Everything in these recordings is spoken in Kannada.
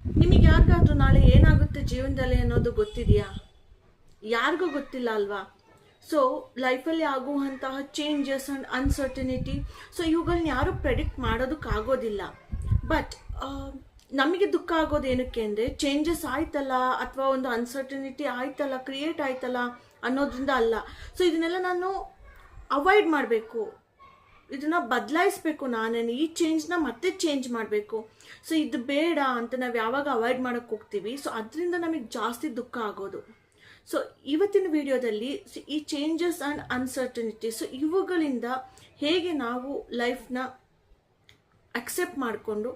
ನಿಮಗೆ ಯಾರಿಗಾದ್ರೂ ನಾಳೆ ಏನಾಗುತ್ತೆ ಜೀವನದಲ್ಲಿ ಅನ್ನೋದು ಗೊತ್ತಿದೆಯಾ? ಯಾರಿಗೂ ಗೊತ್ತಿಲ್ಲ ಅಲ್ವಾ? ಸೊ ಲೈಫಲ್ಲಿ ಆಗುವಂತಹ ಚೇಂಜಸ್ ಅಂಡ್ ಅನ್ಸರ್ಟನಿಟಿ, ಸೊ ಇವುಗಳನ್ನ ಯಾರು ಪ್ರೆಡಿಕ್ಟ್ ಮಾಡೋದಕ್ಕಾಗೋದಿಲ್ಲ. ಬಟ್ ನಮಗೆ ದುಃಖ ಆಗೋದು ಏನಕ್ಕೆ ಅಂದರೆ, ಚೇಂಜಸ್ ಆಯ್ತಲ್ಲ ಅಥವಾ ಒಂದು ಅನ್ಸರ್ಟನಿಟಿ ಆಯ್ತಲ್ಲ, ಕ್ರಿಯೇಟ್ ಆಯ್ತಲ್ಲ ಅನ್ನೋದ್ರಿಂದ ಅಲ್ಲ. ಸೊ ಇದನ್ನೆಲ್ಲ ನಾನು ಅವಾಯ್ಡ್ ಮಾಡಬೇಕು, ಇದನ್ನ ಬದಲಾಯಿಸ್ಬೇಕು, ನಾನೇನು ಈ ಚೇಂಜ್ನ ಮತ್ತೆ ಚೇಂಜ್ ಮಾಡಬೇಕು. ಸೊ ಇದು ಬೇಡ ಅಂತ ನಾವು ಯಾವಾಗ ಅವಾಯ್ಡ್ ಮಾಡೋಕ್ಕೆ ಹೋಗ್ತೀವಿ, ಸೊ ಅದರಿಂದ ನಮಗೆ ಜಾಸ್ತಿ ದುಃಖ ಆಗೋದು. ಸೊ ಇವತ್ತಿನ ವಿಡಿಯೋದಲ್ಲಿ ಈ ಚೇಂಜಸ್ ಆ್ಯಂಡ್ ಅನ್ಸರ್ಟನಿಟಿ, ಸೊ ಇವುಗಳಿಂದ ಹೇಗೆ ನಾವು ಲೈಫ್ನ ಅಕ್ಸೆಪ್ಟ್ ಮಾಡಿಕೊಂಡು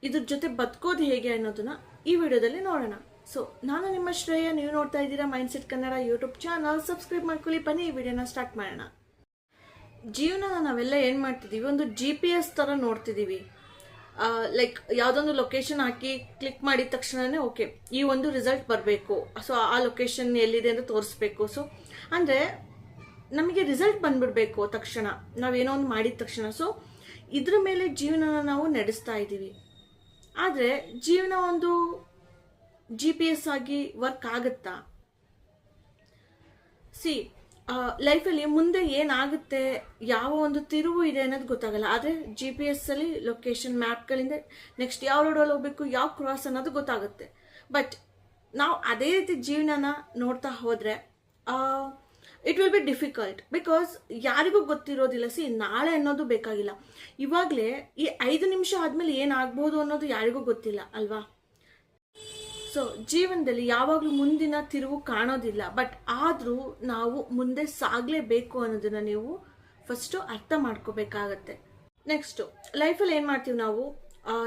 ಇದ್ರ ಜೊತೆ ಬದುಕೋದು ಹೇಗೆ ಅನ್ನೋದನ್ನ ಈ ವಿಡಿಯೋದಲ್ಲಿ ನೋಡೋಣ. ಸೊ ನಾನು ನಿಮ್ಮ ಶ್ರೇಯ, ನೀವು ನೋಡ್ತಾ ಇದ್ದೀರಾ mindset Kannada YouTube channel. Subscribe ಮಾಡ್ಕೊಳ್ಳಿ. ಬನ್ನಿ ಈ ವಿಡಿಯೋನ ಸ್ಟಾರ್ಟ್ ಮಾಡೋಣ. ಜೀವನ ನಾವೆಲ್ಲ ಏನು ಮಾಡ್ತಿದ್ದೀವಿ, ಒಂದು GPS ಥರ ನೋಡ್ತಿದ್ದೀವಿ. ಲೈಕ್ ಯಾವುದೊಂದು ಲೊಕೇಶನ್ ಹಾಕಿ ಕ್ಲಿಕ್ ಮಾಡಿದ ತಕ್ಷಣವೇ ಓಕೆ ಈ ಒಂದು ರಿಸಲ್ಟ್ ಬರಬೇಕು, ಸೊ ಆ ಲೊಕೇಶನ್ ಎಲ್ಲಿದೆ ಅಂತ ತೋರಿಸ್ಬೇಕು. ಸೊ ಅಂದರೆ ನಮಗೆ ರಿಸಲ್ಟ್ ಬಂದ್ಬಿಡ್ಬೇಕು ತಕ್ಷಣ, ನಾವೇನೋ ಒಂದು ಮಾಡಿದ ತಕ್ಷಣ. ಸೊ ಇದ್ರ ಮೇಲೆ ಜೀವನನ ನಾವು ನಡೆಸ್ತಾ ಇದ್ದೀವಿ. ಆದರೆ ಜೀವನ ಒಂದು GPS ಆಗಿ ವರ್ಕ್ ಆಗುತ್ತಾ? ಲೈಫಲ್ಲಿ ಮುಂದೆ ಏನಾಗುತ್ತೆ, ಯಾವ ಒಂದು ತಿರುವು ಇದೆ ಅನ್ನೋದು ಗೊತ್ತಾಗಲ್ಲ. ಆದರೆ GPS ಅಲ್ಲಿ ಲೊಕೇಶನ್ ಮ್ಯಾಪ್ಗಳಿಂದ ನೆಕ್ಸ್ಟ್ ಯಾವ ರೋಡಲ್ಲಿ ಹೋಗ್ಬೇಕು, ಯಾವ ಕ್ರಾಸ್ ಅನ್ನೋದು ಗೊತ್ತಾಗುತ್ತೆ. ಬಟ್ ನಾವು ಅದೇ ರೀತಿ ಜೀವನನ ನೋಡ್ತಾ ಹೋದರೆ it will be difficult. Because ಯಾರಿಗೂ ಗೊತ್ತಿರೋದಿಲ್ಲ. ನಾಳೆ ಅನ್ನೋದು ಬೇಕಾಗಿಲ್ಲ, ಇವಾಗಲೇ ಈ 5 ನಿಮಿಷ ಆದಮೇಲೆ ಏನಾಗ್ಬೋದು ಅನ್ನೋದು ಯಾರಿಗೂ ಗೊತ್ತಿಲ್ಲ ಅಲ್ವಾ? ಸೊ ಜೀವನದಲ್ಲಿ ಯಾವಾಗಲೂ ಮುಂದಿನ ತಿರುವು ಕಾಣೋದಿಲ್ಲ. ಬಟ್ ಆದರೂ ನಾವು ಮುಂದೆ ಸಾಗಲೇಬೇಕು ಅನ್ನೋದನ್ನ ನೀವು ಫಸ್ಟು ಅರ್ಥ ಮಾಡ್ಕೋಬೇಕಾಗತ್ತೆ. ನೆಕ್ಸ್ಟು ಲೈಫಲ್ಲಿ ಏನು ಮಾಡ್ತೀವಿ ನಾವು,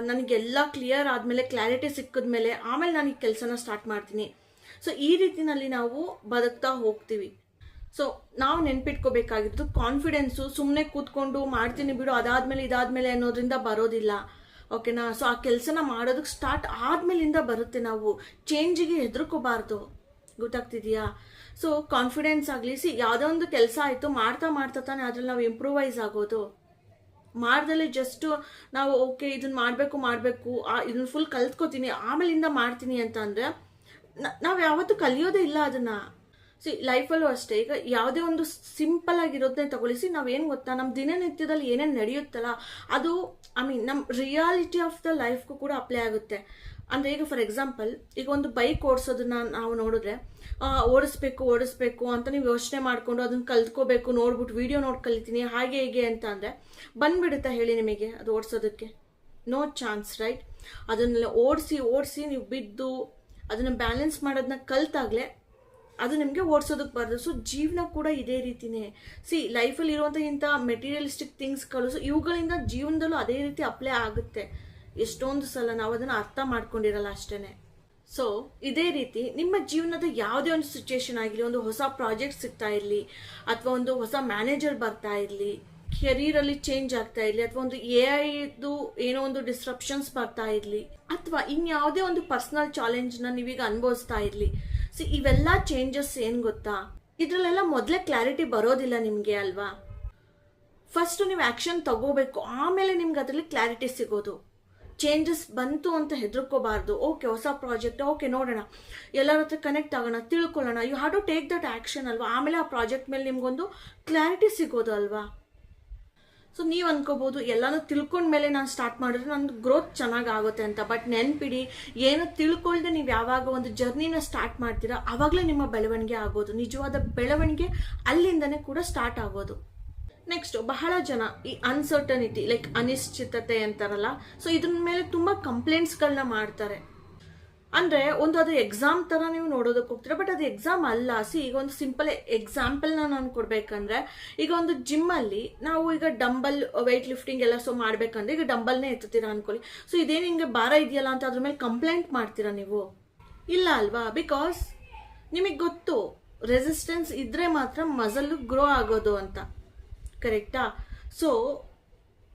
ನನಗೆಲ್ಲ ಕ್ಲಿಯರ್ ಆದಮೇಲೆ, ಕ್ಲಾರಿಟಿ ಸಿಕ್ಕಿದ್ಮೇಲೆ ಆಮೇಲೆ ನಾನು ಈ ಕೆಲಸನ ಸ್ಟಾರ್ಟ್ ಮಾಡ್ತೀನಿ. ಸೊ ಈ ರೀತಿನಲ್ಲಿ ನಾವು ಬದುಕ್ತಾ ಹೋಗ್ತೀವಿ. ಸೊ ನಾವು ನೆನ್ಪಿಟ್ಕೋಬೇಕಾಗಿರೋದು, ಕಾನ್ಫಿಡೆನ್ಸು ಸುಮ್ಮನೆ ಕೂತ್ಕೊಂಡು ಮಾಡ್ತೀನಿ ಬಿಡು ಅದಾದ್ಮೇಲೆ ಇದಾದ್ಮೇಲೆ ಅನ್ನೋದ್ರಿಂದ ಬರೋದಿಲ್ಲ. ಓಕೆನಾ? ಸೊ ಆ ಕೆಲಸನ ಮಾಡೋದಕ್ಕೆ ಸ್ಟಾರ್ಟ್ ಆದ್ಮೇಲಿಂದ ಬರುತ್ತೆ. ನಾವು ಚೇಂಜಿಗೆ ಹೆದರ್ಕೋಬಾರ್ದು, ಗೊತ್ತಾಗ್ತಿದೆಯಾ? ಸೊ ಕಾನ್ಫಿಡೆನ್ಸ್ ಆಗಲಿ, ಯಾವುದೋ ಒಂದು ಕೆಲಸ ಆಯಿತು, ಮಾಡ್ತಾ ಮಾಡ್ತಾ ತಾನೆ ಅದ್ರಲ್ಲಿ ನಾವು ಇಂಪ್ರೂವೈಸ್ ಆಗೋದು. ಮಾಡ್ದಲ್ಲೇ ಜಸ್ಟು ನಾವು ಓಕೆ ಇದನ್ನ ಮಾಡಬೇಕು ಇದನ್ನ ಫುಲ್ ಕಲ್ತ್ಕೋತೀನಿ ಆಮೇಲಿಂದ ಮಾಡ್ತೀನಿ ಅಂತ ಅಂದರೆ ನಾವು ಯಾವತ್ತೂ ಕಲಿಯೋದೇ ಇಲ್ಲ ಅದನ್ನು. ಲೈಫಲ್ಲೂ ಅಷ್ಟೇ. ಈಗ ಯಾವುದೇ ಒಂದು ಸಿಂಪಲ್ ಆಗಿರೋದನ್ನೇ ತಗೊಳಿಸಿ, ನಾವೇನು ಗೊತ್ತಾ, ನಮ್ಮ ದಿನನಿತ್ಯದಲ್ಲಿ ಏನೇನು ನಡೆಯುತ್ತಲ್ಲ ಅದು ನಮ್ಮ ರಿಯಾಲಿಟಿ ಆಫ್ ದ ಲೈಫ್ಗೂ ಕೂಡ ಅಪ್ಲೈ ಆಗುತ್ತೆ. ಅಂದರೆ ಈಗ ಫಾರ್ ಎಕ್ಸಾಂಪಲ್, ಈಗ ಒಂದು ಬೈಕ್ ಓಡಿಸೋದನ್ನ ನಾವು ನೋಡಿದ್ರೆ, ಓಡಿಸ್ಬೇಕು ಅಂತ ನೀವು ಯೋಚನೆ ಮಾಡಿಕೊಂಡು ಅದನ್ನ ಕಲ್ತ್ಕೋಬೇಕು, ನೋಡ್ಬಿಟ್ಟು ವಿಡಿಯೋ ನೋಡಿ ಕಲಿತೀನಿ ಹಾಗೆ ಹೀಗೆ ಅಂತ ಅಂದರೆ ಬಂದ್ಬಿಡುತ್ತಾ ಹೇಳಿ ನಿಮಗೆ ಅದು ಓಡಿಸೋದಕ್ಕೆ? No chance, right? ಅದನ್ನೆಲ್ಲ ಓಡಿಸಿ ನೀವು ಬಿದ್ದು ಅದನ್ನು ಬ್ಯಾಲೆನ್ಸ್ ಮಾಡೋದನ್ನ ಕಲ್ತಾಗಲೇ ಅದು ನಿಮಗೆ ಓಡಿಸೋದಕ್ಕೆ ಬರೋದು. ಸೊ ಜೀವನ ಕೂಡ ಇದೇ ರೀತಿನೇ. ಲೈಫಲ್ಲಿ ಇರುವಂಥ ಇಂಥ ಮೆಟೀರಿಯಲಿಸ್ಟಿಕ್ ಥಿಂಗ್ಸ್ಗಳು, ಸೊ ಇವುಗಳಿಂದ ಜೀವನದಲ್ಲೂ ಅದೇ ರೀತಿ ಅಪ್ಲೈ ಆಗುತ್ತೆ. ಎಷ್ಟೊಂದು ಸಲ ನಾವು ಅದನ್ನು ಅರ್ಥ ಮಾಡ್ಕೊಂಡಿರಲ್ಲ ಅಷ್ಟೇ. ಸೊ ಇದೇ ರೀತಿ ನಿಮ್ಮ ಜೀವನದ ಯಾವುದೇ ಒಂದು ಸಿಚುಯೇಷನ್ ಆಗಿರಲಿ, ಒಂದು ಹೊಸ ಪ್ರಾಜೆಕ್ಟ್ ಸಿಗ್ತಾ ಇರಲಿ, ಅಥವಾ ಒಂದು ಹೊಸ ಮ್ಯಾನೇಜರ್ ಬರ್ತಾ ಇರಲಿ, ಕೆರಿಯರಲ್ಲಿ ಚೇಂಜ್ ಆಗ್ತಾ ಇರಲಿ, ಅಥವಾ ಒಂದು AI ಏನೋ ಒಂದು ಡಿಸ್ಟ್ರಪ್ಷನ್ಸ್ ಬರ್ತಾ ಇರಲಿ, ಅಥವಾ ಇನ್ಯಾವುದೇ ಒಂದು ಪರ್ಸನಲ್ ಚಾಲೆಂಜ್ನ ನೀವೀಗ ಅನುಭವಿಸ್ತಾ ಇರಲಿ, ಇವೆಲ್ಲ ಚೇಂಜಸ್ ಏನು ಗೊತ್ತಾ, ಇದರಲ್ಲೆಲ್ಲ ಮೊದಲೇ ಕ್ಲಾರಿಟಿ ಬರೋದಿಲ್ಲ ನಿಮಗೆ ಅಲ್ವಾ? ಫಸ್ಟ್ ನೀವು ಆ್ಯಕ್ಷನ್ ತಗೋಬೇಕು, ಆಮೇಲೆ ನಿಮ್ಗೆ ಅದರಲ್ಲಿ ಕ್ಲಾರಿಟಿ ಸಿಗೋದು. ಚೇಂಜಸ್ ಬಂತು ಅಂತ ಹೆದರ್ಕೋಬಾರ್ದು. ಓಕೆ ಹೊಸ ಪ್ರಾಜೆಕ್ಟ್, ಓಕೆ ನೋಡೋಣ, ಎಲ್ಲರ ಹತ್ರ ಕನೆಕ್ಟ್ ಆಗೋಣ, ತಿಳ್ಕೊಳ್ಳೋಣ. You have to take that action ಅಲ್ವಾ? ಆಮೇಲೆ ಆ ಪ್ರಾಜೆಕ್ಟ್ ಮೇಲೆ ನಿಮ್ಗೊಂದು ಕ್ಲಾರಿಟಿ ಸಿಗೋದು ಅಲ್ವಾ? ಸೊ ನೀವು ಅನ್ಕೋಬಹುದು ಎಲ್ಲಾನು ತಿಳ್ಕೊಂಡ್ಮೇಲೆ ನಾನು ಸ್ಟಾರ್ಟ್ ಮಾಡಿದ್ರೆ ನಂದು ಗ್ರೋತ್ ಚೆನ್ನಾಗಿ ಆಗುತ್ತೆ ಅಂತ. ಬಟ್ ನೆನ್ಪಿಡಿ, ಏನು ತಿಳ್ಕೊಳ್ದೆ ನೀವು ಯಾವಾಗ ಒಂದು ಜರ್ನಿನ ಸ್ಟಾರ್ಟ್ ಮಾಡ್ತೀರಾ ಆವಾಗಲೇ ನಿಮ್ಮ ಬೆಳವಣಿಗೆ ಆಗೋದು. ನಿಜವಾದ ಬೆಳವಣಿಗೆ ಅಲ್ಲಿಂದನೇ ಕೂಡ ಸ್ಟಾರ್ಟ್ ಆಗೋದು. ನೆಕ್ಸ್ಟ್, ಬಹಳ ಜನ ಈ ಅನ್ಸರ್ಟನಿಟಿ ಲೈಕ್ ಅನಿಶ್ಚಿತತೆ ಅಂತಾರಲ್ಲ, ಸೊ ಇದ್ರ ಮೇಲೆ ತುಂಬ ಕಂಪ್ಲೇಂಟ್ಸ್ಗಳನ್ನ ಮಾಡ್ತಾರೆ. ಅಂದರೆ ಒಂದು ಅದು ಎಕ್ಸಾಮ್ ಥರ ನೀವು ನೋಡೋದಕ್ಕೆ ಹೋಗ್ತೀರಾ, ಬಟ್ ಅದು ಎಕ್ಸಾಮ್ ಅಲ್ಲ. ಈಗ ಒಂದು ಸಿಂಪಲ್ ಎಕ್ಸಾಂಪಲ್ನ ನಾನು ಕೊಡಬೇಕಂದ್ರೆ, ಈಗ ಒಂದು ಜಿಮ್ಮಲ್ಲಿ ನಾವು ಈಗ ಡಂಬಲ್ ವೆಯ್ಟ್ ಲಿಫ್ಟಿಂಗ್ ಎಲ್ಲ ಮಾಡಬೇಕಂದ್ರೆ ಈಗ ಡಂಬಲ್ನೇ ಎತ್ತುತ್ತೀರಾ ಅನ್ಕೊಳ್ಳಿ. ಸೊ ಇದೇನು ಹಿಂಗೆ ಭಾರ ಇದೆಯಲ್ಲ ಅಂತ ಅದ್ರ ಮೇಲೆ ಕಂಪ್ಲೇಂಟ್ ಮಾಡ್ತೀರಾ ನೀವು? ಇಲ್ಲ ಅಲ್ವಾ? ಬಿಕಾಸ್ ನಿಮಗೆ ಗೊತ್ತು ರೆಸಿಸ್ಟೆನ್ಸ್ ಇದ್ರೆ ಮಾತ್ರ ಮಸಲ್ ಗ್ರೋ ಆಗೋದು ಅಂತ, ಕರೆಕ್ಟಾ? ಸೊ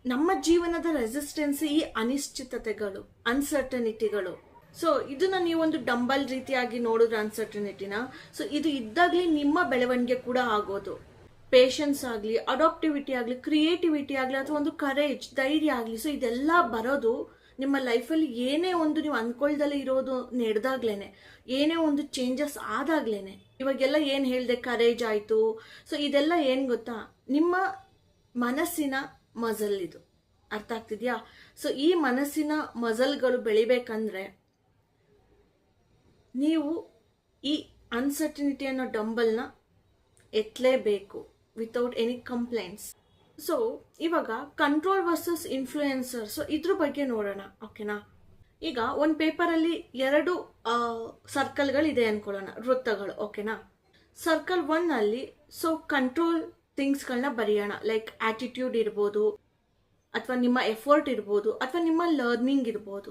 ನಮ್ಮ ಜೀವನದ ರೆಸಿಸ್ಟೆನ್ಸ್ ಈ ಅನಿಶ್ಚಿತತೆಗಳು, ಅನ್ಸರ್ಟನಿಟಿಗಳು. ಸೊ ಇದನ್ನ ನೀವೊಂದು ಡಂಬಲ್ ರೀತಿಯಾಗಿ ನೋಡಿದ್ರೆ ಅನ್ಸರ್ಟನಿಟಿನ, ಸೊ ಇದು ಇದ್ದಾಗಲೇ ನಿಮ್ಮ ಬೆಳವಣಿಗೆ ಕೂಡ ಆಗೋದು. ಪೇಷನ್ಸ್ ಆಗಲಿ, ಅಡಾಪ್ಟಿವಿಟಿ ಆಗಲಿ, ಕ್ರಿಯೇಟಿವಿಟಿ ಆಗಲಿ, ಅಥವಾ ಒಂದು ಕರೇಜ್, ಧೈರ್ಯ ಆಗಲಿ, ಸೊ ಇದೆಲ್ಲ ಬರೋದು ನಿಮ್ಮ ಲೈಫಲ್ಲಿ ಏನೇ ಒಂದು ನೀವು ಅಂದ್ಕೊಳ್ದಲ್ಲೇ ಇರೋದು ನಡೆದಾಗ್ಲೇನೆ, ಏನೇ ಒಂದು ಚೇಂಜಸ್ ಆದಾಗ್ಲೇನೆ, ಇವಾಗೆಲ್ಲ ಏನು ಹೇಳಿದೆ, ಕರೇಜ್ ಆಯಿತು. ಸೊ ಇದೆಲ್ಲ ಏನು ಗೊತ್ತಾ, ನಿಮ್ಮ ಮನಸ್ಸಿನ ಮಜಲ್ ಇದು. ಅರ್ಥ ಆಗ್ತಿದ್ಯಾ? ಸೊ ಈ ಮನಸ್ಸಿನ ಮಜಲ್ಗಳು ಬೆಳಿಬೇಕಂದ್ರೆ ನೀವು ಈ ಅನ್ಸರ್ಟಿನಿಟಿ ಅನ್ನೋ ಡಂಬಲ್ನ ಎತ್ತಲೇಬೇಕು ವಿತೌಟ್ ಎನಿ ಕಂಪ್ಲೇಂಟ್ಸ್. ಸೊ ಇವಾಗ ಕಂಟ್ರೋಲ್ ವರ್ಸಸ್ ಇನ್ಫ್ಲೂಯೆನ್ಸರ್, ಸೊ ಇದ್ರ ಬಗ್ಗೆ ನೋಡೋಣ, ಓಕೆನಾ? ಈಗ ಒಂದು ಪೇಪರಲ್ಲಿ 2 ಸರ್ಕಲ್ಗಳಿದೆ ಅನ್ಕೊಳ್ಳೋಣ, ವೃತ್ತಗಳು, ಓಕೆನಾ? ಸರ್ಕಲ್ 1 ಅಲ್ಲಿ ಸೊ ಕಂಟ್ರೋಲ್ ಥಿಂಗ್ಸ್ಗಳನ್ನ ಬರೆಯೋಣ, ಲೈಕ್ ಆಟಿಟ್ಯೂಡ್ ಇರ್ಬೋದು, ಅಥವಾ ನಿಮ್ಮ ಎಫರ್ಟ್ ಇರ್ಬೋದು, ಅಥವಾ ನಿಮ್ಮ ಲರ್ನಿಂಗ್ ಇರ್ಬೋದು.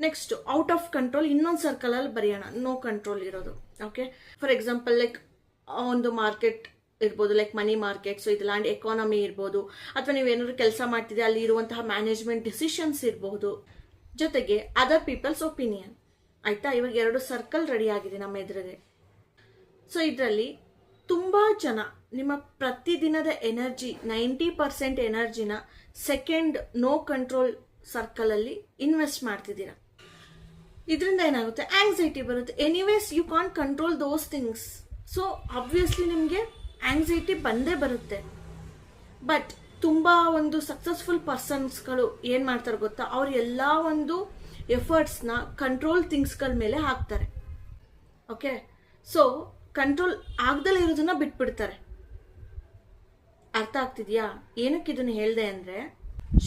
ನೆಕ್ಸ್ಟ್ ಔಟ್ ಆಫ್ ಕಂಟ್ರೋಲ್ ಇನ್ನೊಂದು ಸರ್ಕಲಲ್ಲಿ ಬರೆಯೋಣ, ನೋ ಕಂಟ್ರೋಲ್ ಇರೋದು. ಓಕೆ, ಫಾರ್ ಎಕ್ಸಾಂಪಲ್ ಲೈಕ್ ಒಂದು ಮಾರ್ಕೆಟ್ ಇರ್ಬೋದು, ಲೈಕ್ ಮನಿ ಮಾರ್ಕೆಟ್, ಸೊ ಇದು ಲ್ಯಾಂಡ್ ಎಕಾನಮಿ ಇರ್ಬೋದು, ಅಥವಾ ನೀವೇನಾದ್ರು ಕೆಲಸ ಮಾಡ್ತಿದ್ರೆ ಅಲ್ಲಿ ಇರುವಂತಹ ಮ್ಯಾನೇಜ್ಮೆಂಟ್ ಡಿಸಿಷನ್ಸ್ ಇರ್ಬೋದು, ಜೊತೆಗೆ ಅದರ್ ಪೀಪಲ್ಸ್ ಒಪಿನಿಯನ್. ಆಯ್ತಾ? ಇವಾಗ 2 ಸರ್ಕಲ್ ರೆಡಿ ಆಗಿದೆ ನಮ್ಮ ಎದುರಿಗೆ. ಸೊ ಇದರಲ್ಲಿ ತುಂಬಾ ಜನ ನಿಮ್ಮ ಪ್ರತಿದಿನದ ಎನರ್ಜಿ 90% ಎನರ್ಜಿನ ಸೆಕೆಂಡ್ ನೋ ಕಂಟ್ರೋಲ್ ಸರ್ಕಲ್ ಅಲ್ಲಿ ಇನ್ವೆಸ್ಟ್ ಮಾಡ್ತಿದ್ದೀರಾ. ಇದರಿಂದ ಏನಾಗುತ್ತೆ, ಆಂಗ್ಸೈಟಿ ಬರುತ್ತೆ. Anyways you can't control those things, so obviously ನಿಮಗೆ ಆಂಗ್ಸೈಟಿ ಬಂದೇ ಬರುತ್ತೆ. ಬಟ್ ತುಂಬ ಒಂದು ಸಕ್ಸಸ್ಫುಲ್ ಪರ್ಸನ್ಸ್ಗಳು ಏನು ಮಾಡ್ತಾರೆ ಗೊತ್ತಾ, ಅವ್ರು ಎಲ್ಲ ಒಂದು ಎಫರ್ಟ್ಸ್ನ ಕಂಟ್ರೋಲ್ ಥಿಂಗ್ಸ್ಗಳ ಮೇಲೆ ಹಾಕ್ತಾರೆ. ಓಕೆ, ಸೊ ಕಂಟ್ರೋಲ್ ಆಗ್ದಲೇ ಇರೋದನ್ನ ಬಿಟ್ಬಿಡ್ತಾರೆ. ಅರ್ಥ ಆಗ್ತಿದ್ಯಾ? ಏನಕ್ಕೆ ಇದನ್ನು ಹೇಳಿದೆ ಅಂದರೆ,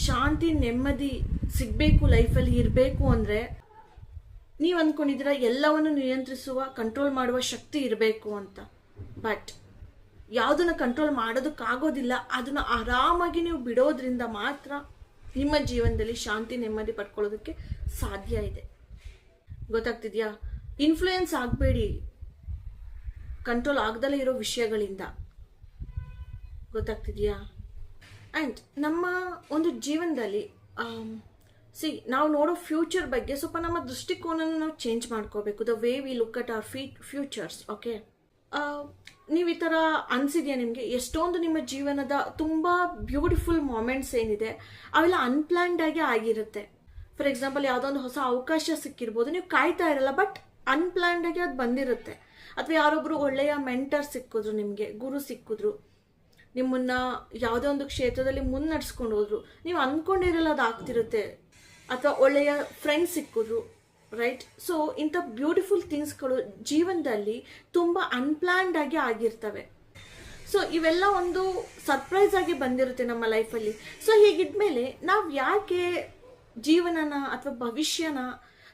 ಶಾಂತಿ ನೆಮ್ಮದಿ ಸಿಗಬೇಕು ಲೈಫಲ್ಲಿ, ಇರಬೇಕು ಅಂದರೆ ನೀವು ಅಂದ್ಕೊಂಡಿದ್ದೀರಾ ಎಲ್ಲವನ್ನು ನಿಯಂತ್ರಿಸುವ ಕಂಟ್ರೋಲ್ ಮಾಡುವ ಶಕ್ತಿ ಇರಬೇಕು ಅಂತ. ಬಟ್ ಯಾವುದನ್ನು ಕಂಟ್ರೋಲ್ ಮಾಡೋದಕ್ಕಾಗೋದಿಲ್ಲ, ಅದನ್ನು ಆರಾಮಾಗಿ ನೀವು ಬಿಡೋದ್ರಿಂದ ಮಾತ್ರ ನಿಮ್ಮ ಜೀವನದಲ್ಲಿ ಶಾಂತಿ ನೆಮ್ಮದಿ ಪಡ್ಕೊಳ್ಳೋದಕ್ಕೆ ಸಾಧ್ಯ ಇದೆ. ಗೊತ್ತಾಗ್ತಿದ್ಯಾ? ಇನ್ಫ್ಲೂಯೆನ್ಸ್ ಆಗಬೇಡಿ ಕಂಟ್ರೋಲ್ ಆಗದಲ್ಲೇ ಇರೋ ವಿಷಯಗಳಿಂದ. ಗೊತ್ತಾಗ್ತಿದ್ಯಾ? ಆ್ಯಂಡ್ ನಮ್ಮ ಒಂದು ಜೀವನದಲ್ಲಿ ನಾವು ನೋಡೋ ಫ್ಯೂಚರ್ ಬಗ್ಗೆ ಸ್ವಲ್ಪ ನಮ್ಮ ದೃಷ್ಟಿಕೋನನ ನಾವು ಚೇಂಜ್ ಮಾಡ್ಕೋಬೇಕು. The way we look at our futures. Okay, ನೀವು ಈ ಥರ ಅನಿಸಿದೆಯಾ ನಿಮಗೆ? ಎಷ್ಟೊಂದು ನಿಮ್ಮ ಜೀವನದ ತುಂಬ ಬ್ಯೂಟಿಫುಲ್ ಮೊಮೆಂಟ್ಸ್ ಏನಿದೆ ಅವೆಲ್ಲ ಅನ್ಪ್ಲ್ಯಾನ್ಡ್ ಆಗಿ ಆಗಿರುತ್ತೆ. ಫಾರ್ ಎಕ್ಸಾಂಪಲ್ ಯಾವುದೋ ಒಂದು ಹೊಸ ಅವಕಾಶ ಸಿಕ್ಕಿರ್ಬೋದು, ನೀವು ಕಾಯ್ತಾ ಇರಲ್ಲ, ಬಟ್ ಅನ್ಪ್ಲ್ಯಾನ್ಡ್ ಆಗಿ ಅದು ಬಂದಿರುತ್ತೆ. ಅಥವಾ ಯಾರೊಬ್ಬರು ಒಳ್ಳೆಯ ಮೆಂಟರ್ ಸಿಕ್ಕಿದ್ರು, ನಿಮಗೆ ಗುರು ಸಿಕ್ಕಿದ್ರು, ನಿಮ್ಮನ್ನ ಯಾವುದೇ ಒಂದು ಕ್ಷೇತ್ರದಲ್ಲಿ ಮುನ್ನಡೆಸ್ಕೊಂಡು ಹೋದ್ರು, ನೀವು ಅಂದ್ಕೊಂಡಿರಲ್ಲ ಅದು ಆಗ್ತಿರುತ್ತೆ. ಅಥವಾ ಒಳ್ಳೆಯ ಫ್ರೆಂಡ್ಸ್ ಸಿಕ್ಕಿದ್ರು, ರೈಟ್? ಸೊ ಇಂಥ ಬ್ಯೂಟಿಫುಲ್ ಥಿಂಗ್ಸ್ಗಳು ಜೀವನದಲ್ಲಿ ತುಂಬ ಅನ್ಪ್ಲ್ಯಾನ್ಡ್ ಆಗಿ ಆಗಿರ್ತವೆ. ಸೊ ಇವೆಲ್ಲ ಒಂದು ಸರ್ಪ್ರೈಸ್ ಆಗಿ ಬಂದಿರುತ್ತೆ ನಮ್ಮ ಲೈಫಲ್ಲಿ. ಸೊ ಹೀಗಿದ್ಮೇಲೆ ನಾವು ಯಾಕೆ ಜೀವನನ ಅಥವಾ ಭವಿಷ್ಯನ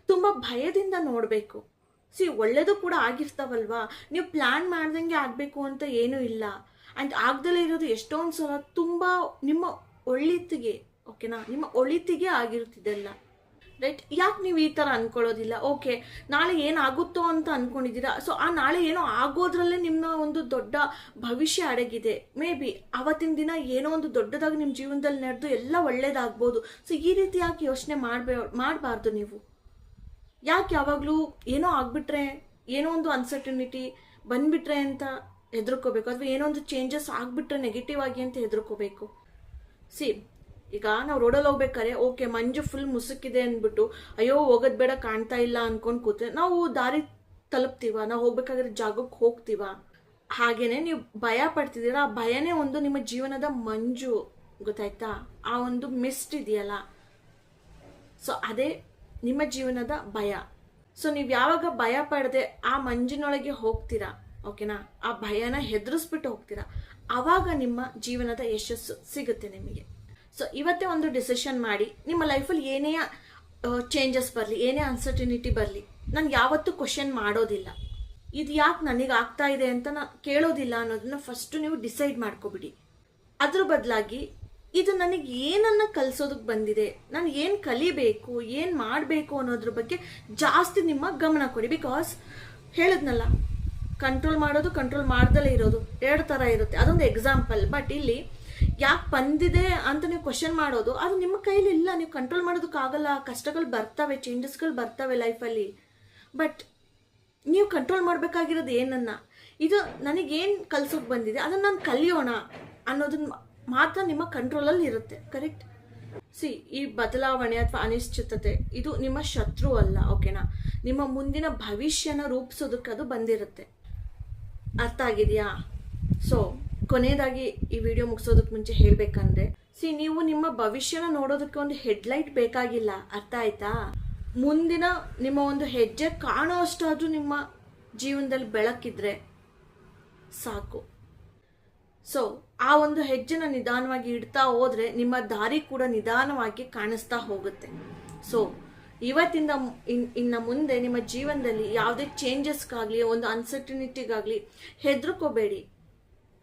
ತುಂಬ ಭಯದಿಂದ ನೋಡಬೇಕು? ಒಳ್ಳೇದು ಕೂಡ ಆಗಿರ್ತಾವಲ್ವಾ, ನೀವು ಪ್ಲ್ಯಾನ್ ಮಾಡ್ದಂಗೆ ಆಗಬೇಕು ಅಂತ ಏನೂ ಇಲ್ಲ. ಆ್ಯಂಡ್ ಆಗ್ದಲೇ ಇರೋದು ಎಷ್ಟೊಂದು ಸಲ ತುಂಬ ನಿಮ್ಮ ಒಳಿತಿಗೆ, ಓಕೆನಾ, ನಿಮ್ಮ ಒಳಿತಿಗೆ ಆಗಿರುತ್ತಿದೆಲ್ಲ, ರೈಟ್? ಯಾಕೆ ನೀವು ಈ ಥರ ಅಂದ್ಕೊಳ್ಳೋದಿಲ್ಲ? ಓಕೆ, ನಾಳೆ ಏನಾಗುತ್ತೋ ಅಂತ ಅಂದ್ಕೊಂಡಿದ್ದೀರಾ. ಸೊ ಆ ನಾಳೆ ಏನೋ ಆಗೋದ್ರಲ್ಲೇ ನಿಮ್ಮ ಒಂದು ದೊಡ್ಡ ಭವಿಷ್ಯ ಅಡಗಿದೆ. ಮೇ ಬಿ ಅವತ್ತಿನ ದಿನ ಏನೋ ಒಂದು ದೊಡ್ಡದಾಗಿ ನಿಮ್ಮ ಜೀವನದಲ್ಲಿ ನಡೆದು ಎಲ್ಲ ಒಳ್ಳೇದಾಗ್ಬೋದು. ಸೊ ಈ ರೀತಿ ಯಾಕೆ ಯೋಚನೆ ಮಾಡಬಾರ್ದು ನೀವು? ಯಾಕೆ ಯಾವಾಗಲೂ ಏನೋ ಆಗ್ಬಿಟ್ರೆ, ಏನೋ ಒಂದು ಅನ್ಸರ್ಟನಿಟಿ ಬಂದ್ಬಿಟ್ರೆ ಅಂತ ಹೆದರ್ಕೋಬೇಕು, ಅಥವಾ ಏನೋ ಒಂದು ಚೇಂಜಸ್ ಆಗಿಬಿಟ್ರೆ ನೆಗೆಟಿವ್ ಆಗಿ ಅಂತ ಹೆದರ್ಕೋಬೇಕು? ಈಗ ನಾವು ರೋಡಲ್ಲಿ ಹೋಗ್ಬೇಕಾದ್ರೆ ಓಕೆ ಮಂಜು ಫುಲ್ ಮುಸುಕಿದೆ ಅಂದ್ಬಿಟ್ಟು ಅಯ್ಯೋ ಹೋಗೋದು ಬೇಡ ಕಾಣ್ತಾ ಇಲ್ಲ ಅನ್ಕೊಂಡು ಕೂತ್ರೆ ನಾವು ದಾರಿ ತಲುಪ್ತೀವ? ನಾವು ಹೋಗ್ಬೇಕಾದ್ರೆ ಜಾಗಕ್ಕೆ ಹೋಗ್ತೀವ? ಹಾಗೇನೆ ನೀವು ಭಯ ಪಡ್ತಿದ್ದೀರಾ, ಆ ಭಯನೇ ಒಂದು ನಿಮ್ಮ ಜೀವನದ ಮಂಜು, ಗೊತ್ತಾಯ್ತಾ? ಆ ಒಂದು ಮಿಸ್ಟ್ ಇದೆಯಲ್ಲ, ಸೊ ಅದೇ ನಿಮ್ಮ ಜೀವನದ ಭಯ. ಸೊ ನೀವು ಯಾವಾಗ ಭಯ ಪಡದೆ ಆ ಮಂಜಿನೊಳಗೆ ಹೋಗ್ತೀರಾ, ಓಕೆನಾ, ಆ ಭಯನ ಹೆದರಿಸ್ಬಿಟ್ಟು ಹೋಗ್ತೀರಾ, ಆವಾಗ ನಿಮ್ಮ ಜೀವನದ ಯಶಸ್ಸು ಸಿಗುತ್ತೆ ನಿಮಗೆ. ಸೊ ಇವತ್ತೇ ಒಂದು ಡಿಸಿಷನ್ ಮಾಡಿ, ನಿಮ್ಮ ಲೈಫಲ್ಲಿ ಏನೇ ಚೇಂಜಸ್ ಬರಲಿ, ಏನೇ ಅನ್ಸರ್ಟಿನಿಟಿ ಬರಲಿ, ನಾನು ಯಾವತ್ತೂ ಕ್ವಶನ್ ಮಾಡೋದಿಲ್ಲ. ಇದು ಯಾಕೆ ನನಗೆ ಆಗ್ತಾ ಇದೆ ಅಂತ ನಾನು ಕೇಳೋದಿಲ್ಲ ಅನ್ನೋದನ್ನ ಫಸ್ಟು ನೀವು ಡಿಸೈಡ್ ಮಾಡ್ಕೊಬಿಡಿ. ಅದ್ರ ಬದಲಾಗಿ ಇದು ನನಗೆ ಏನನ್ನ ಕಲಿಸೋದಕ್ಕೆ ಬಂದಿದೆ, ನಾನು ಏನು ಕಲಿಬೇಕು, ಏನು ಮಾಡಬೇಕು ಅನ್ನೋದ್ರ ಬಗ್ಗೆ ಜಾಸ್ತಿ ನಿಮ್ಮ ಗಮನ ಕೊಡಿ. ಬಿಕಾಸ್ ಹೇಳಿದ್ನಲ್ಲ, ಕಂಟ್ರೋಲ್ ಮಾಡೋದು, ಕಂಟ್ರೋಲ್ ಮಾಡ್ದಲೇ ಇರೋದು 2 ಥರ ಇರುತ್ತೆ. ಅದೊಂದು ಎಕ್ಸಾಂಪಲ್. ಬಟ್ ಇಲ್ಲಿ ಯಾಕೆ ಬಂದಿದೆ ಅಂತ ನೀವು ಕ್ವಶನ್ ಮಾಡೋದು ಅದು ನಿಮ್ಮ ಕೈಲಿ ಇಲ್ಲ. ನೀವು ಕಂಟ್ರೋಲ್ ಮಾಡೋದಕ್ಕಾಗಲ್ಲ. ಕಷ್ಟಗಳು ಬರ್ತವೆ, ಚೇಂಜಸ್ಗಳು ಬರ್ತವೆ ಲೈಫಲ್ಲಿ. ಬಟ್ ನೀವು ಕಂಟ್ರೋಲ್ ಮಾಡಬೇಕಾಗಿರೋದು ಏನನ್ನ, ಇದು ನನಗೇನು ಕಲ್ಸೋಕೆ ಬಂದಿದೆ ಅದನ್ನು ನಾನು ಕಲಿಯೋಣ ಅನ್ನೋದನ್ನ ಮಾತ್ರ ನಿಮ್ಮ ಕಂಟ್ರೋಲಲ್ಲಿ ಇರುತ್ತೆ. ಕರೆಕ್ಟ್? ಈ ಬದಲಾವಣೆ ಅಥವಾ ಅನಿಶ್ಚಿತತೆ ಇದು ನಿಮ್ಮ ಶತ್ರು ಅಲ್ಲ, ಓಕೆನಾ? ನಿಮ್ಮ ಮುಂದಿನ ಭವಿಷ್ಯನ ರೂಪಿಸೋದಕ್ಕೆ ಅದು ಬಂದಿರುತ್ತೆ. ಅರ್ಥ ಆಗಿದೆಯಾ? ಸೊ ಕೊನೆಯದಾಗಿ ಈ ವಿಡಿಯೋ ಮುಗಿಸೋದಕ್ಕೆ ಮುಂಚೆ ಹೇಳ್ಬೇಕಂದ್ರೆ, ನೀವು ನಿಮ್ಮ ಭವಿಷ್ಯನ ನೋಡೋದಕ್ಕೆ ಒಂದು ಹೆಡ್ಲೈಟ್ ಬೇಕಾಗಿಲ್ಲ, ಅರ್ಥ ಆಯ್ತಾ? ಮುಂದಿನ ನಿಮ್ಮ ಒಂದು ಹೆಜ್ಜೆ ಕಾಣೋ ಅಷ್ಟಾದ್ರೂ ನಿಮ್ಮ ಜೀವನದಲ್ಲಿ ಬೆಳಕಿದ್ರೆ ಸಾಕು. ಸೊ ಆ ಒಂದು ಹೆಜ್ಜೆನ ನಿಧಾನವಾಗಿ ಇಡ್ತಾ ಹೋದ್ರೆ ನಿಮ್ಮ ದಾರಿ ಕೂಡ ನಿಧಾನವಾಗಿ ಕಾಣಿಸ್ತಾ ಹೋಗುತ್ತೆ. ಸೊ ಇವತ್ತಿಂದ ಇನ್ನು ಮುಂದೆ ನಿಮ್ಮ ಜೀವನದಲ್ಲಿ ಯಾವುದೇ ಚೇಂಜಸ್ಗಾಗಲಿ ಒಂದು ಅನ್ಸರ್ಟನಿಟಿಗಾಗಲಿ ಹೆದರ್ಕೋಬೇಡಿ.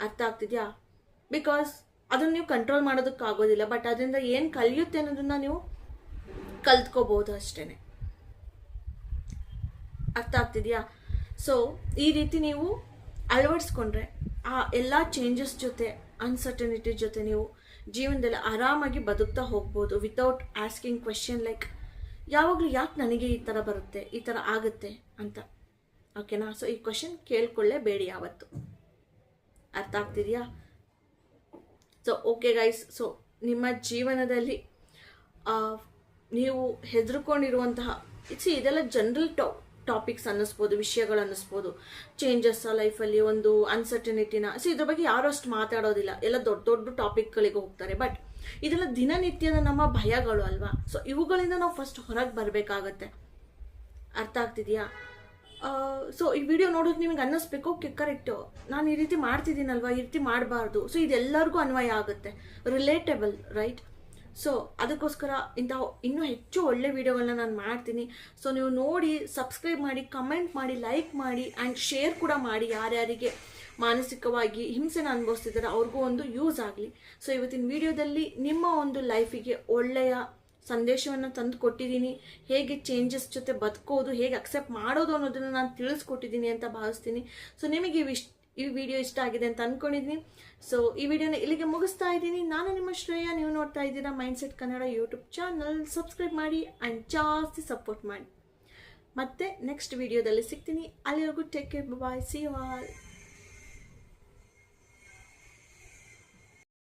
ಅರ್ಥ ಆಗ್ತಿದ್ಯಾ? ಬಿಕಾಸ್ ಅದನ್ನು ನೀವು ಕಂಟ್ರೋಲ್ ಮಾಡೋದಕ್ಕಾಗೋದಿಲ್ಲ, ಬಟ್ ಅದರಿಂದ ಏನು ಕಲಿಯುತ್ತೆ ಅನ್ನೋದನ್ನ ನೀವು ಕಲ್ತ್ಕೋಬಹುದು ಅಷ್ಟೇನೆ. ಅರ್ಥ ಆಗ್ತಿದ್ಯಾ? ಸೊ ಈ ರೀತಿ ನೀವು ಅಳವಡಿಸ್ಕೊಂಡ್ರೆ ಆ ಎಲ್ಲ ಚೇಂಜಸ್ ಜೊತೆ ಅನ್ಸರ್ಟನಿಟಿ ಜೊತೆ ನೀವು ಜೀವನದಲ್ಲಿ ಆರಾಮಾಗಿ ಬದುಕ್ತಾ ಹೋಗ್ಬೋದು ವಿತೌಟ್ ಆಸ್ಕಿಂಗ್ ಕ್ವೆಶನ್ ಲೈಕ್ ಯಾವಾಗಲೂ ಯಾಕೆ ನನಗೆ ಈ ಥರ ಬರುತ್ತೆ, ಈ ಥರ ಆಗುತ್ತೆ ಅಂತ. ಓಕೆನಾ? ಸೊ ಈ ಕ್ವೆಶನ್ ಕೇಳ್ಕೊಳ್ಳೇಬೇಡಿ ಯಾವತ್ತು. ಅರ್ಥ ಆಗ್ತಿದೆಯಾ? ಸೊ ಓಕೆ ಗೈಸ್, ಸೊ ನಿಮ್ಮ ಜೀವನದಲ್ಲಿ ನೀವು ಹೆದರ್ಕೊಂಡಿರುವಂತಹ ಇದೆಲ್ಲ ಜನರಲ್ ಟಾಪಿಕ್ಸ್ ಅನ್ನಿಸ್ಬೋದು, ವಿಷಯಗಳು ಅನ್ನಿಸ್ಬೋದು. ಚೇಂಜಸ್ ಲೈಫಲ್ಲಿ ಒಂದು ಅನ್ಸರ್ಟನಿಟಿನ ಇದ್ರ ಬಗ್ಗೆ ಯಾರು ಅಷ್ಟು ಮಾತಾಡೋದಿಲ್ಲ, ಎಲ್ಲ ದೊಡ್ಡ ದೊಡ್ಡ ಟಾಪಿಕ್ಗಳಿಗೆ ಹೋಗ್ತಾರೆ. ಬಟ್ ಇದೆಲ್ಲ ದಿನನಿತ್ಯದ ನಮ್ಮ ಭಯಗಳು ಅಲ್ವಾ? ಸೊ ಇವುಗಳಿಂದ ನಾವು ಫಸ್ಟ್ ಹೊರಗೆ ಬರಬೇಕಾಗತ್ತೆ. ಅರ್ಥ ಆಗ್ತಿದೆಯಾ? ಸೊ ಈ ವಿಡಿಯೋ ನೋಡೋದು ನಿಮಗೆ ಅನ್ನಿಸ್ಬೇಕು, ಓಕೆ ಕರೆಕ್ಟು, ನಾನು ಈ ರೀತಿ ಮಾಡ್ತಿದ್ದೀನಲ್ವಾ, ಈ ರೀತಿ ಮಾಡಬಾರ್ದು. ಸೊ ಇದೆಲ್ಲರಿಗೂ ಅನ್ವಯ ಆಗುತ್ತೆ, ರಿಲೇಟೇಬಲ್, ರೈಟ್? ಸೊ ಅದಕ್ಕೋಸ್ಕರ ಇಂತಹ ಇನ್ನೂ ಹೆಚ್ಚು ಒಳ್ಳೆ ವಿಡಿಯೋಗಳನ್ನ ನಾನು ಮಾಡ್ತೀನಿ. ಸೊ ನೀವು ನೋಡಿ ಸಬ್ಸ್ಕ್ರೈಬ್ ಮಾಡಿ, ಕಮೆಂಟ್ ಮಾಡಿ, ಲೈಕ್ ಮಾಡಿ ಆ್ಯಂಡ್ ಶೇರ್ ಕೂಡ ಮಾಡಿ. ಯಾರ್ಯಾರಿಗೆ ಮಾನಸಿಕವಾಗಿ ಹಿಂಸೆನ ಅನುಭವಿಸ್ತಿದ್ದಾರೆ ಅವ್ರಿಗೂ ಒಂದು ಯೂಸ್ ಆಗಲಿ. ಸೊ ಇವತ್ತಿನ ವಿಡಿಯೋದಲ್ಲಿ ನಿಮ್ಮ ಒಂದು ಲೈಫಿಗೆ ಒಳ್ಳೆಯ ಸಂದೇಶವನ್ನು ತಂದು ಕೊಟ್ಟಿದ್ದೀನಿ. ಹೇಗೆ ಚೇಂಜಸ್ ಜೊತೆ ಬದುಕೋದು, ಹೇಗೆ ಅಕ್ಸೆಪ್ಟ್ ಮಾಡೋದು ಅನ್ನೋದನ್ನು ನಾನು ತಿಳಿಸ್ಕೊಟ್ಟಿದ್ದೀನಿ ಅಂತ ಭಾವಿಸ್ತೀನಿ. ಸೊ ನಿಮಗೆ ಈ ವಿಡಿಯೋ ಇಷ್ಟ ಆಗಿದೆ ಅಂತ ಅಂದ್ಕೊಂಡಿದ್ದೀನಿ. ಸೊ ಈ ವಿಡಿಯೋನ ಇಲ್ಲಿಗೆ ಮುಗಿಸ್ತಾ ಇದ್ದೀನಿ. ನಾನು ನಿಮ್ಮ ಶ್ರೇಯ, ನೀವು ನೋಡ್ತಾ ಇದ್ದೀರಾ mindset Kannada YouTube channel. Subscribe ಮಾಡಿ ಆ್ಯಂಡ್ ಜಾಸ್ತಿ ಸಪೋರ್ಟ್ ಮಾಡಿ. ಮತ್ತೆ ನೆಕ್ಸ್ಟ್ ವಿಡಿಯೋದಲ್ಲಿ ಸಿಗ್ತೀನಿ. ಅಲ್ಲಿವರೆಗೂ take care, bye, see you all.